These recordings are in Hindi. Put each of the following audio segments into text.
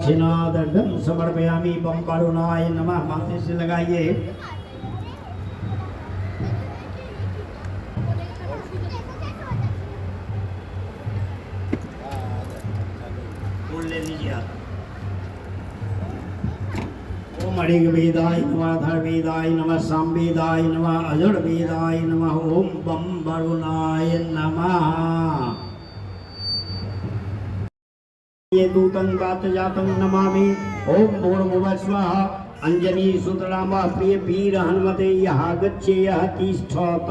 दक्षिणादर्घ्यं समर्पयामि। बम वरुणाय नमः। माथे से लगाइए। बोल ले लीजिए आप। ओम ऋग्वेदाय नमः, अथर्ववेदाय नमः, सामवेदाय नमः, अजुर्वेदाय नमः। ओम बम वरुणाय नमः। ये दूतं वातजातं नमामि। ओम भूर्भुवः स्वः। अंजनी सुतरामा प्रिय वीर हनुमते यः गच्छेयः तिष्ठत।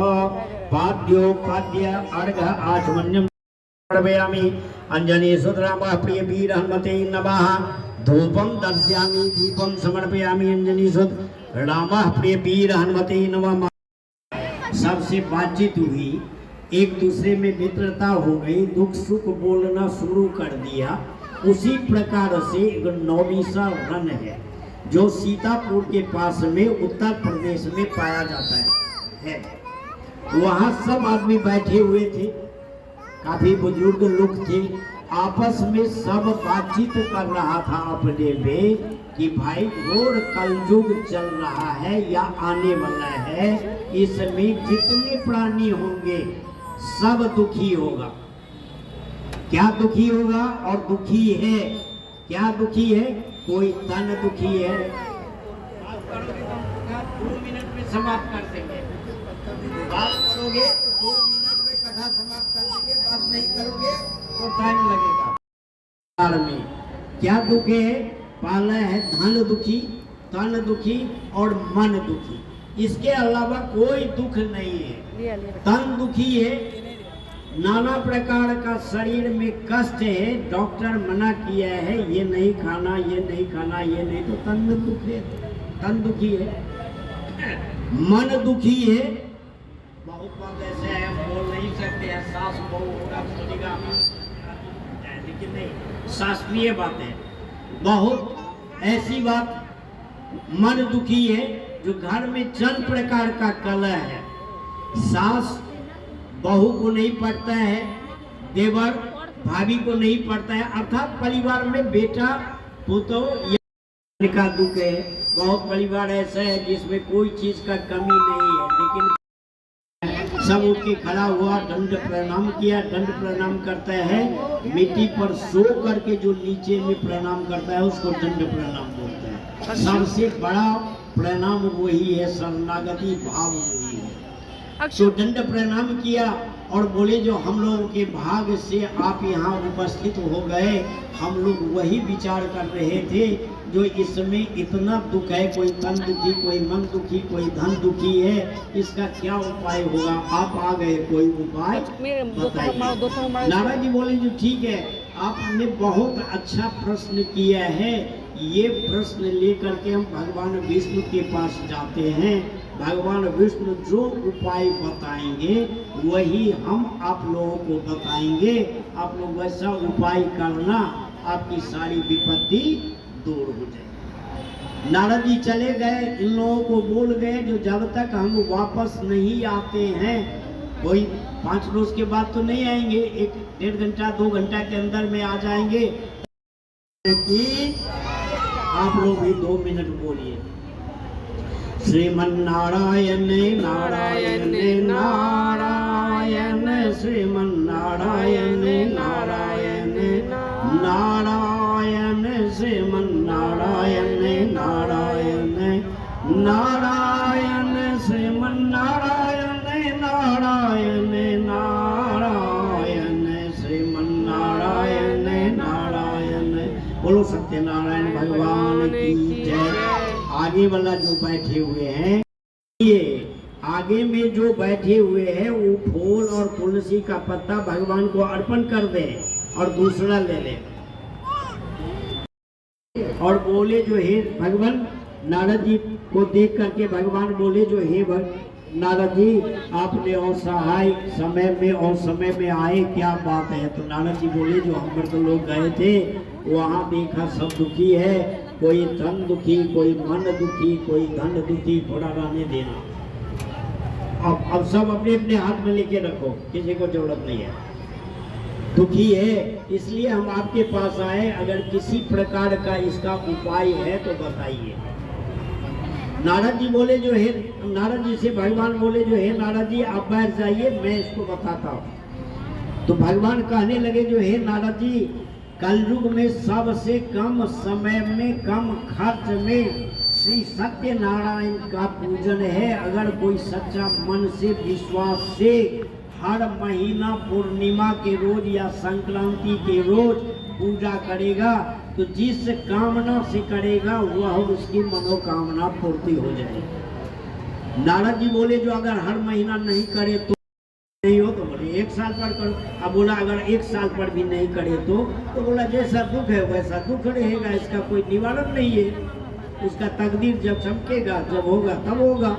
पाद्योपाद्य अर्घ आचमन्यं समर्पयामि। अंजनी सुतरामा प्रिय वीर हनुमते नमः। धूपम दर्शयामि, दीपम समर्पयामि। अंजनी सुत रामः प्रिय वीर हनुमते नमः। सबसे बातचीत हुई, एक दूसरे में मित्रता हो गई, दुख सुख बोलना शुरू कर दिया। उसी प्रकार से एक नौमीसा वन है जो सीतापुर के पास में उत्तर प्रदेश में पाया जाता है। वहाँ सब आदमी बैठे हुए थे, काफी बुजुर्ग लोग थे। आपस में सब बातचीत कर रहा था अपने में कि भाई घोर कलयुग चल रहा है या आने वाला है, इसमें जितने प्राणी होंगे सब दुखी होगा। क्या दुखी होगा और दुखी है? क्या दुखी है? कोई तन दुखी है। 2 मिनट में समाप्त कर देंगे। बात करोगे तो 2 मिनट में कथा समाप्त कर देंगे, बात नहीं करोगे तो टाइम लगेगा। में क्या दुख है? पहला है धन दुखी, तन दुखी और मन दुखी। इसके अलावा कोई दुख नहीं है। तन दुखी है, नाना प्रकार का शरीर में कष्ट है, डॉक्टर मना किया है ये नहीं खाना, ये नहीं खाना, ये नहीं, तो तन दुखी है, तन दुखी है। मन दुखी है, बहुत बात ऐसे है बोल नहीं सकते हैं, सास बहू होगा सुनेगा, लेकिन नहीं, शास्त्रीय बात है। बहुत ऐसी बात, मन दुखी है जो घर में चंद प्रकार का कलह है। सास बहू को नहीं पड़ता है, देवर भाभी को नहीं पड़ता है, अर्थात परिवार में बेटा पुतो का दुख है। बहुत परिवार ऐसा है जिसमें कोई चीज का कमी नहीं है, लेकिन सब उठ के खड़ा हुआ, दंड प्रणाम किया। दंड प्रणाम करता है, मिट्टी पर सो करके जो नीचे में प्रणाम करता है उसको दंड प्रणाम बोलते हैं। सबसे बड़ा प्रणाम वही है, शरणागति भाव वही है। तो दंड प्रणाम किया और बोले जो हम लोगों के भाग से आप यहाँ उपस्थित हो गए, हम लोग वही विचार कर रहे थे जो इसमें इतना दुख है, कोई तन दुखी, कोई मन दुखी, कोई धन दुखी है, इसका क्या उपाय होगा? आप आ गए, कोई उपाय बताइए। नारद जी बोले जो ठीक है, आपने बहुत अच्छा प्रश्न किया है, ये प्रश्न लेकर के हम भगवान विष्णु के पास जाते हैं। भगवान विष्णु जो उपाय बताएंगे वही हम आप लोगों को बताएंगे। आप लोग वैसा उपाय करना, आपकी सारी विपत्ति दूर हो जाए। नारद जी चले गए, इन लोगों को बोल गए जो जब तक हम वापस नहीं आते हैं, कोई 5 रोज के बाद तो नहीं आएंगे, 1-1.5 घंटा 2 घंटा के अंदर में आ जाएंगे। कि आप लोग भी 2 मिनट बोलिए। श्रीमन्नारायण नारायण नारायण, श्रीमन्नारायण नारायण नारायण, श्रीमन्नारायण नारायण नारायण, श्रीमन्नारायण नारायण नारायण, श्रीमन्नारायण नारायण। बोलो सत्यनारायण भगवान की जय। आगे वाला जो बैठे हुए हैं, ये आगे में जो बैठे हुए हैं वो फूल और तुलसी का पत्ता भगवान को अर्पण कर दे और दूसरा ले ले और बोले जो हे भगवान, नारद जी को देख करके भगवान बोले जो हे नारद जी, आपने असहाय समय में और समय में आए, क्या बात है? तो नारद जी बोले जो हम पर तो लोग गए थे, वहाँ देखा सब दुखी है, कोई तन दुखी, कोई मन दुखी, कोई धन दुखी, थोड़ा रहने देना। अब सब अपने अपने हाथ में लेके रखो, किसी को जरूरत नहीं है। दुखी है, इसलिए हम आपके पास आए। अगर किसी प्रकार का इसका उपाय है तो बताइए। नारद जी बोले जो है, नारद जी से भगवान बोले जो है नारद जी आप बैठ जाइए, मैं इसको बताता हूँ। तो भगवान कहने लगे जो है नारद जी, कलयुग में सबसे कम समय में कम खर्च में श्री सत्यनारायण का पूजन है। अगर कोई सच्चा मन से विश्वास से हर महीना पूर्णिमा के रोज या संक्रांति के रोज पूजा करेगा तो जिस कामना से करेगा वह उसकी मनोकामना पूर्ति हो जाएगी। नारद जी बोले जो अगर हर महीना नहीं करे तो नहीं हो, तो बोले 1 साल पर करो। अब बोला अगर 1 साल पर भी नहीं करे तो बोला जैसा दुख है वैसा दुख रहेगा, इसका कोई निवारण नहीं है। उसका तकदीर जब चमकेगा, जब होगा तब होगा।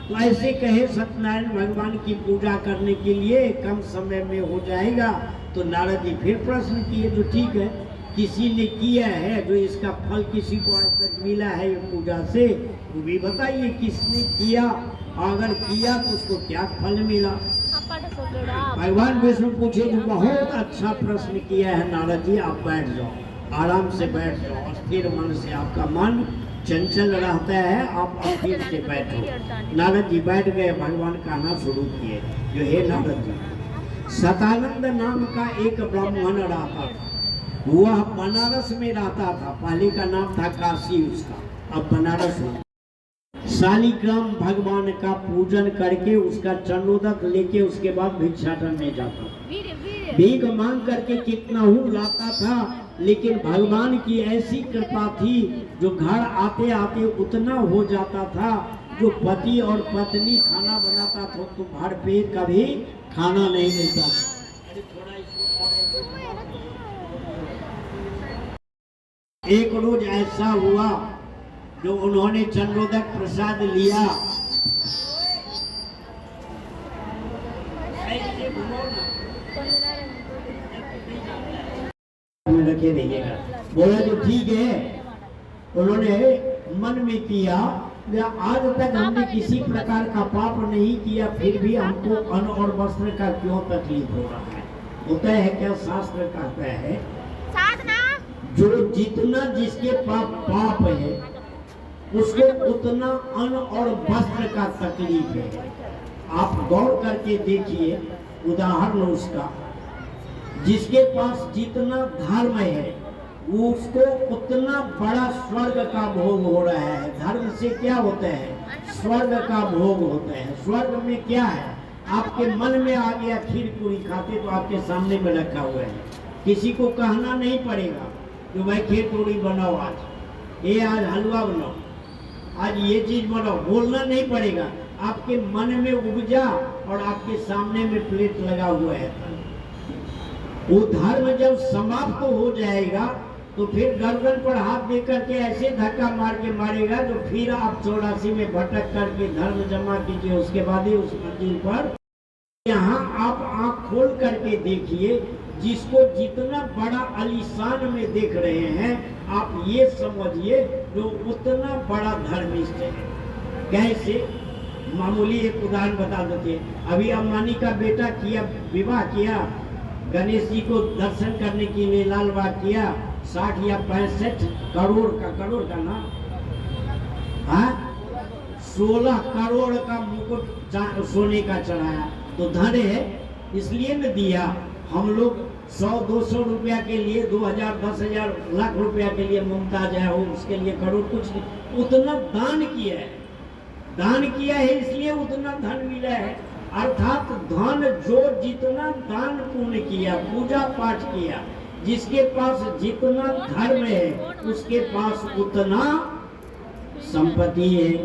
तो ऐसे कहे सत्यनारायण भगवान की पूजा करने के लिए कम समय में हो जाएगा। तो नारद जी फिर प्रश्न किए जो ठीक है, किसी ने किया है जो इसका फल किसी को आज तक मिला है ये पूजा से, वो भी बताइए किसने किया, अगर किया तो उसको क्या फल मिला। भगवान विष्णु पूछे जो बहुत अच्छा प्रश्न किया है नारद जी, आप बैठ जाओ, आराम से बैठ जाओ, स्थिर मन से, आपका मन चंचल रहता है, आप स्थिर से बैठो। नारद जी बैठ गए, भगवान कहना शुरू किए जो हे नारद जी, सतानंद नाम का एक ब्राह्मण रहता था, वह बनारस में रहता था। पहले का नाम था काशी उसका, अब बनारस हो। शालिग्राम भगवान का पूजन करके उसका चंदोदक लेके उसके बाद भिक्षाटन में जाता, भीख मांग करके कितना हूँ लाता था। लेकिन भगवान की ऐसी कृपा थी जो घर आते आते उतना हो जाता था, जो पति और पत्नी खाना बनाता था तो भर पेट कभी खाना नहीं मिलता था। एक रोज ऐसा हुआ जो उन्होंने चंद्रोदक प्रसाद लिया, रखे रहिएगा, बोला जो ठीक है। उन्होंने मन में किया आज तक हमने किसी प्रकार का पाप नहीं किया, फिर भी हमको अन्न और वस्त्र का क्यों तकलीफ हो रहा है। होता है क्या, शास्त्र कहता है जो जितना जिसके पाप है उसको उतना अन्न और वस्त्र का तकलीफ है। आप गौर करके देखिए, उदाहरण उसका, जिसके पास जितना धर्म है उसको उतना बड़ा स्वर्ग का भोग हो रहा है। धर्म से क्या होता है, स्वर्ग का भोग होता है। स्वर्ग में क्या है, आपके मन में आ गया खीर पूरी खाते तो आपके सामने में रखा हुआ है, किसी को कहना नहीं पड़ेगा कि भाई खीर पूरी बनाओ, आज हलवा बनाओ, आज ये चीज बनाओ, बोलना नहीं पड़ेगा। आपके मन में उपजा और आपके सामने में प्लेट लगा हुआ है। वो धर्म जब समाप्त हो जाएगा तो फिर गर्दन पर हाथ दे करके ऐसे धक्का मार के मारेगा जो फिर आप 84 में भटक करके धर्म जमा कीजिए, उसके बाद ही उस मंजिल पर। यहाँ आप आंख खोल करके देखिए, जिसको जितना बड़ा आलीशान में देख रहे हैं आप ये समझिए जो उतना बड़ा धर्मिष्ठ है। कैसे, मामूली एक उदाहरण बता देते। अभी अंबानी का बेटा किया, विवाह किया, गणेश जी को दर्शन करने के लिए लाल बाग किया, 60 या 65 करोड़ का ना, 16 करोड़ का मुकुट सोने का चढ़ाया। तो धन है इसलिए न दिया। हम लोग 100-200 रुपया के लिए, 2000, 10,000, लाख रुपया के लिए मुमताज है, उसके लिए करोड़ कुछ नहीं। उतना दान किया है इसलिए उतना धन मिला है। अर्थात धन जो जितना दान पुण्य किया, पूजा पाठ किया, जिसके पास जितना धर्म है उसके पास उतना संपत्ति है।